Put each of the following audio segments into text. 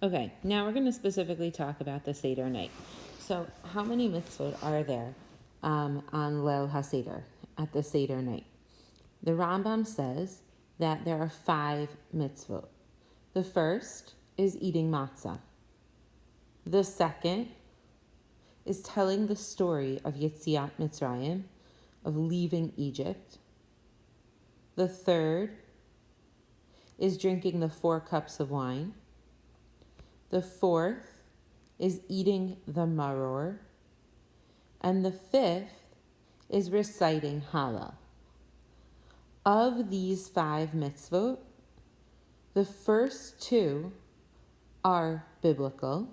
Okay, now we're going to specifically talk about the Seder night. So, how many mitzvot are there on Leil HaSeder, at the Seder night? The Rambam says that there are 5 mitzvot. The first is eating matzah. The second is telling the story of Yetziat Mitzrayim, of leaving Egypt. The third is drinking the 4 cups of wine. The fourth is eating the maror. And the fifth is reciting Hallel. Of these 5 mitzvot, the first 2 are biblical.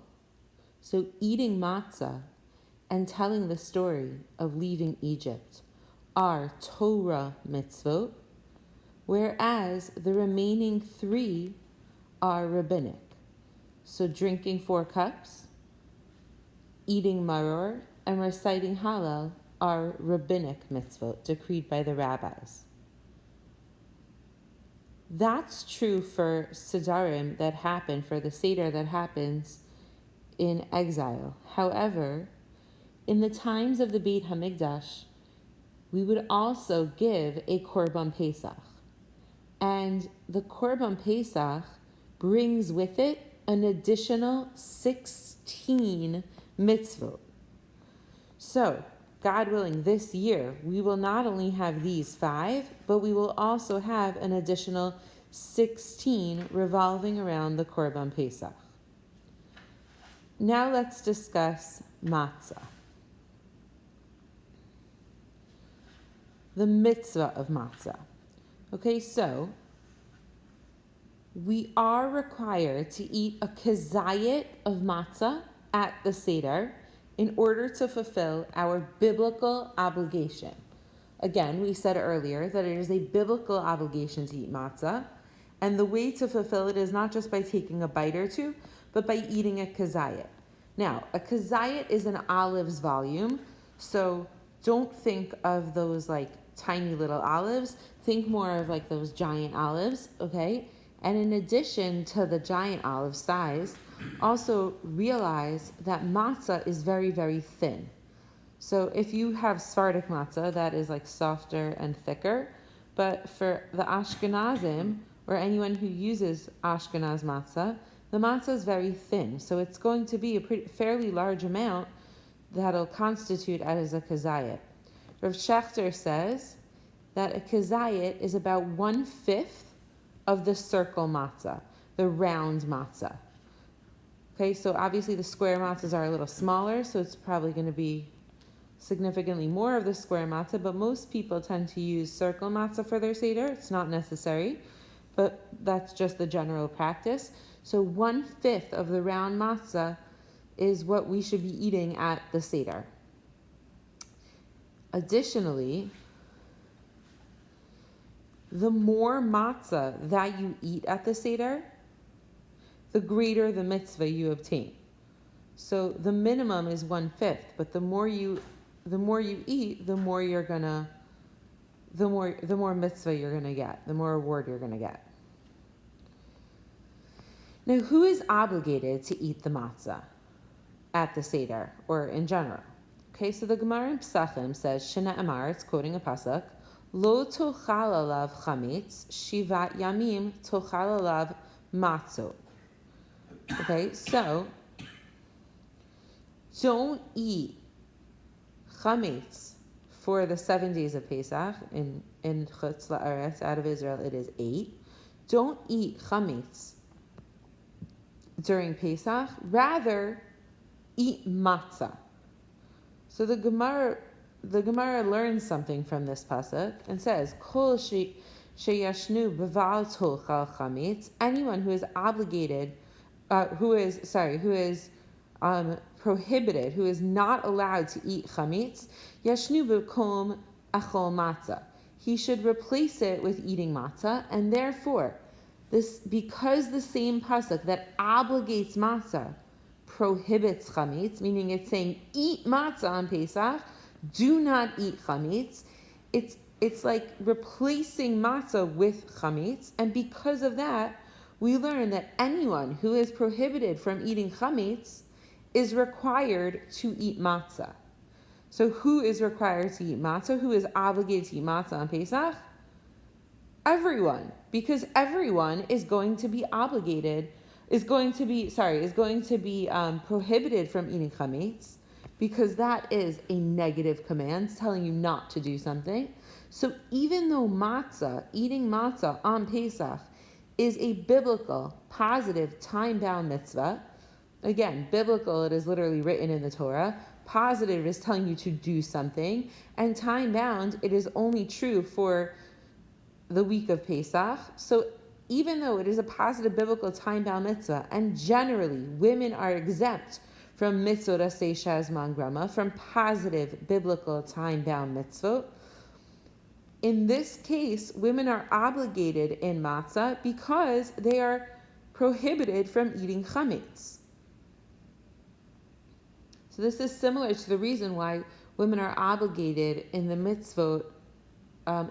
So eating matzah and telling the story of leaving Egypt are Torah mitzvot, whereas the remaining 3 are rabbinic. So drinking 4 cups, eating maror, and reciting Hallel are rabbinic mitzvot decreed by the rabbis. That's true for Sedarim that happen, for the Seder that happens in exile. However, in the times of the Beit HaMikdash, we would also give a Korban Pesach. And the Korban Pesach brings with it an additional 16 mitzvot. So, God willing, this year, we will not only have these 5, but we will also have an additional 16 revolving around the Korban Pesach. Now let's discuss matzah. The mitzvah of matzah. Okay, so we are required to eat a kazayit of matzah at the Seder in order to fulfill our biblical obligation. Again, we said earlier that it is a biblical obligation to eat matzah, and the way to fulfill it is not just by taking a bite or 2, but by eating a kazayit. Now, a kazayit is an olive's volume, so don't think of those like tiny little olives. Think more of like those giant olives, okay? And in addition to the giant olive size, also realize that matzah is very, very thin. So if you have Sephardic matzah, that is like softer and thicker. But for the Ashkenazim, or anyone who uses Ashkenaz matzah, the matzah is very thin. So it's going to be a fairly large amount that'll constitute as a kazayit. Rav Schechter says that a kazayit is about 1/5 of the circle matzah, the round matzah. Okay, so obviously the square matzahs are a little smaller, so it's probably going to be significantly more of the square matzah, but most people tend to use circle matzah for their Seder. It's not necessary, but that's just the general practice. So 1/5 of the round matzah is what we should be eating at the Seder. Additionally, the more matzah that you eat at the Seder, the greater the mitzvah you obtain. So the minimum is 1/5, but the more you eat, the more mitzvah you're gonna get, the more reward you're gonna get. Now, who is obligated to eat the matzah at the Seder or in general? Okay, so the Gemara in Pesachim says, Shena Amar, it's quoting a pasuk, Lo tochal alav chametz, shivat yamim tochal alav matzot. Okay, so don't eat chametz for the 7 days of Pesach. In Chutz La'aretz, out of Israel, it is 8. Don't eat chametz during Pesach. Rather, eat matzah. So the Gemara learns something from this pasuk and says, Kol sheyashnu b'val tochal chametz. Anyone who is obligated, who is prohibited, who is not allowed to eat chametz, yashnu b'kom achol matzah. He should replace it with eating matzah, and therefore, because the same pasuk that obligates matzah prohibits chametz, meaning it's saying eat matzah on Pesach, do not eat chametz. It's like replacing matzah with chametz, and because of that, we learn that anyone who is prohibited from eating chametz is required to eat matzah. So who is required to eat matzah? Who is obligated to eat matzah on Pesach? Everyone, because everyone is going to be prohibited from eating chametz, because that is a negative command telling you not to do something. So even though eating matzah on Pesach is a biblical, positive, time-bound mitzvah, again, biblical, it is literally written in the Torah. Positive is telling you to do something, and time-bound, it is only true for the week of Pesach. So even though it is a positive biblical time-bound mitzvah, and generally women are exempt from mitzvot aseh shazman grama, from positive biblical time-bound mitzvot, in this case, women are obligated in matzah because they are prohibited from eating chametz. So this is similar to the reason why women are obligated in the mitzvot,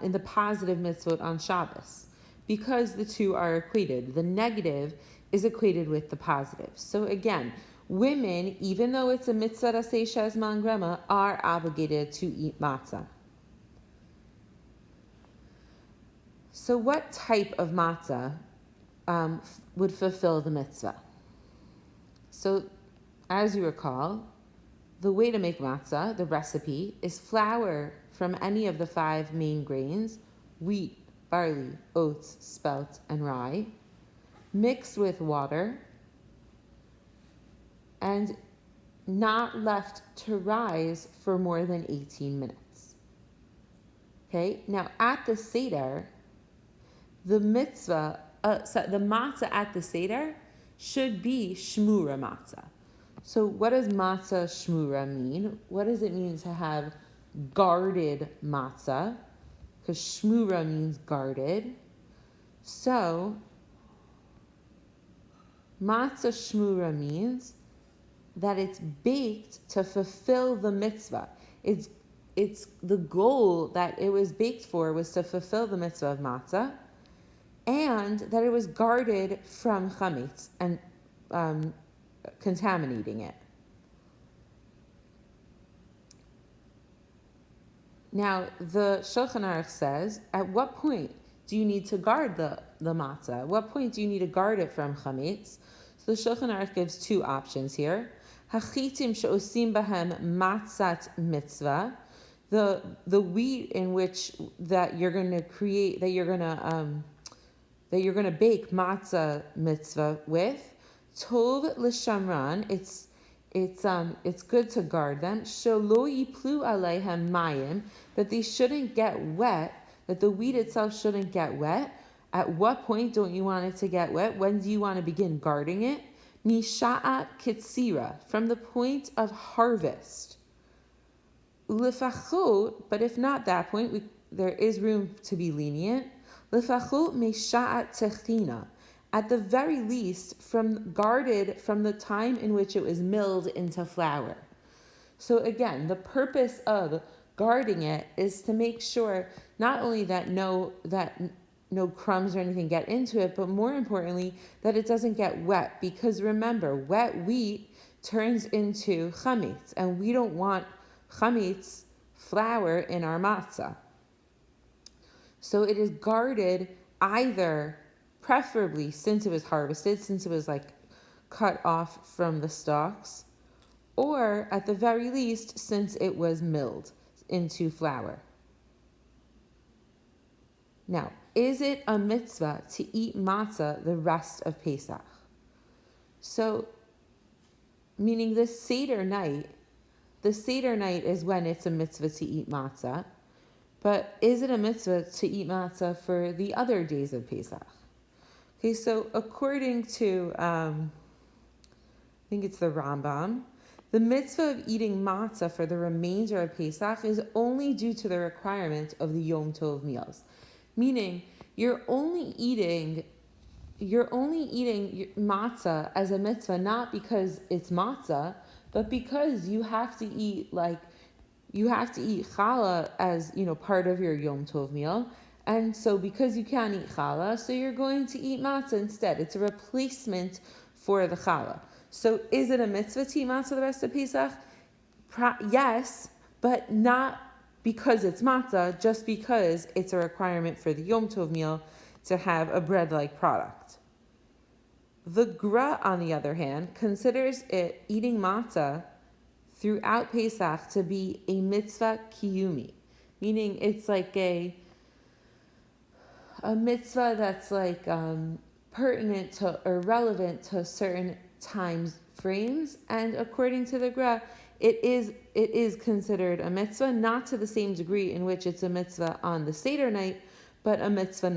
in the positive mitzvot on Shabbos, because the two are equated. The negative is equated with the positive. So again, women, even though it's a mitzvah aseh shazman grama, are obligated to eat matzah. So what type of matzah would fulfill the mitzvah? So as you recall, the way to make matzah, the recipe, is flour from any of the 5 main grains, wheat, barley, oats, spelt, and rye, mixed with water, and not left to rise for more than 18 minutes. Okay, now at the Seder, the matzah at the Seder should be shmura matzah. So what does matzah shmura mean? What does it mean to have guarded matzah? Because shmura means guarded. So matzah shmura means that it's baked to fulfill the mitzvah. It's the goal that it was baked for was to fulfill the mitzvah of matzah, and that it was guarded from chametz and contaminating it. Now, the Shulchan Aruch says, at what point do you need to guard the matzah? At what point do you need to guard it from chametz? So the Shulchan Aruch gives 2 options here. Hachitim she'osim bahem matzat mitzvah, the wheat in which that you're going to create, that you're going to bake matzah mitzvah with. Tov l'shamran, it's good to guard them. Shelo yiplu aleihem mayim, that they shouldn't get wet, that the wheat itself shouldn't get wet. At what point don't you want it to get wet? When do you want to begin guarding it? Misha'at kitzira, from the point of harvest. Ulefachot, but if not that point, there is room to be lenient. Lefachot misha'at techina, at the very least, guarded from the time in which it was milled into flour. So again, the purpose of guarding it is to make sure not only that no crumbs or anything get into it, but more importantly, that it doesn't get wet. Because remember, wet wheat turns into chametz, and we don't want chametz flour in our matzah. So it is guarded either, preferably since it was harvested, since it was cut off from the stalks, or at the very least, since it was milled into flour. Now, is it a mitzvah to eat matzah the rest of Pesach? So, meaning the Seder night is when it's a mitzvah to eat matzah, but is it a mitzvah to eat matzah for the other days of Pesach? Okay, so according to, I think it's the Rambam, the mitzvah of eating matzah for the remainder of Pesach is only due to the requirement of the Yom Tov meals. Meaning, you're only eating matzah as a mitzvah, not because it's matzah, but because you have to eat challah as, part of your Yom Tov meal, And so because you can't eat challah, so you're going to eat matzah instead. It's a replacement for the challah. So is it a mitzvah to eat matzah the rest of Pesach? Yes, but not because it's matzah, just because it's a requirement for the Yom Tov meal to have a bread-like product. The Gra, on the other hand, considers it eating matzah throughout Pesach to be a mitzvah kiyumi, meaning it's like a mitzvah that's like pertinent to or relevant to certain times frames, and according to the Gra, it is considered a mitzvah, not to the same degree in which it's a mitzvah on the Seder night, but a mitzvah